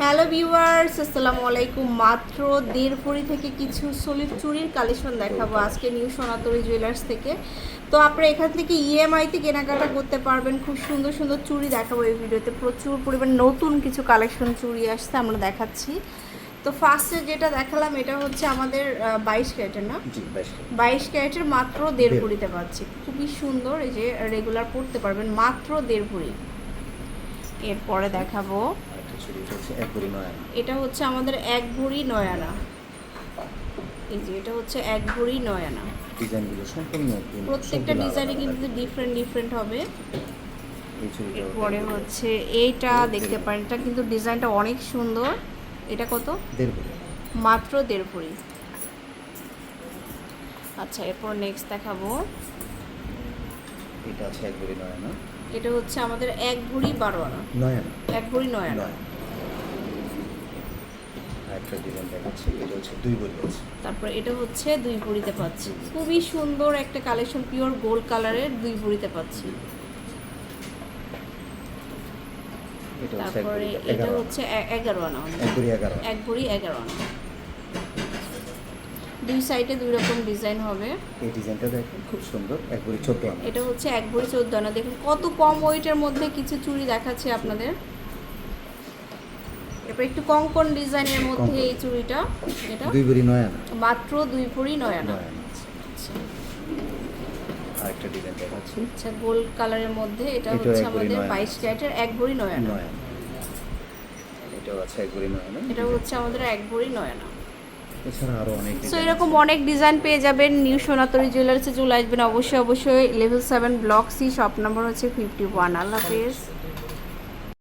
Hello viewers, আসসালামু আলাইকুম। মাত্র 1.5 ভরি থেকে কিছু সলিড চুড়ির কালেকশন দেখাবো আজকে নিউ সোনাতরী জুয়েলার্স থেকে। তো আপনারা এখান থেকে ইএমআইতে কেনাকাটা করতে পারবেন। খুব সুন্দর সুন্দর চুড়ি দেখাবো এই ভিডিওতে। প্রচুর পরিমাণ নতুন কিছু কালেকশন চুড়ি আসছে, আমরা দেখাচ্ছি। তো ফার্স্টে যেটা দেখালাম এটা হচ্ছে আমাদের 22 ক্যারেটের, না? 22 ক্যারেটের মাত্র 1.5 ভরিতে পাচ্ছি। খুবই সুন্দর, এই যে রেগুলার পড়তে পারবেন মাত্র 1.5 ভরি। এরপরে দেখাবো এটা হচ্ছে আমাদের 1 ভরি 9 আনা। এই যে এটা হচ্ছে 1 ভরি 9 আনা। ডিজাইনগুলো সম্পূর্ণ প্রত্যেকটা ডিজাইনই কিন্তু ডিফারেন্ট হবে। এরপরে হচ্ছে এইটা দেখতে পারেন, এটা কিন্তু ডিজাইনটা অনেক সুন্দর। এটা কত? 1.5 ভরি, মাত্র 1.5 ভরি। আচ্ছা, এরপর নেক্সট দেখাবো এটা আছে 1 ভরি 9 আনা। এটা হচ্ছে আমাদের 1 ভরি 12 আনা। 9 আনা, 1 ভরি 9 আনা। একটা ডিজাইন দেখাচ্ছি, এটা হচ্ছে 2 ভরি আছে। তারপর এটা হচ্ছে 2 ভরিতে পাচ্ছি। খুবই সুন্দর একটা কালেকশন, পিওর গোল্ড কালারের 2 ভরিতে পাচ্ছি। তারপরে এটা হচ্ছে 11 আনা। 1 ভরি 11, 1 ভরি 11 আনা। দুই সাইডে দুই রকম ডিজাইন হবে। এই ডিজাইনটা দেখেন খুব সুন্দর, 1 ভরি 14 আনা। এটা হচ্ছে 1 ভরি 14 আনা। দেখুন কত কম ওয়েটের মধ্যে কিছু চুড়ি দেখাচ্ছে আপনাদের। এরপর একটু কঙ্কন ডিজাইনের মধ্যে এই চুড়িটা, এটা 2 ভরি 9 আনা, মাত্র 2 ভরি 9 আনা। আচ্ছা, আরেকটা ডিজাইন দেখাচ্ছি। আচ্ছা, গোল্ড কালারের মধ্যে এটা এটাও হচ্ছে 1 ভরি আমাদের 9 আনা। 22 ক্যারেটের 1 ভরি 9 আনা। 9 আনা, এটাও আছে 1 ভরি 9 আনা। এটা হচ্ছে আমাদের 1 ভরি 9 আনা। এছাড়া আরো অনেক সো ডিজাইন এরকম অনেক ডিজাইন পেয়ে যাবেন। নিউ সোনাতরী জুয়েলার্সে চলে আসবেন অবশ্যই। Level 7 block C, shop number হচ্ছে 51। আল্লাহ হাফেজ।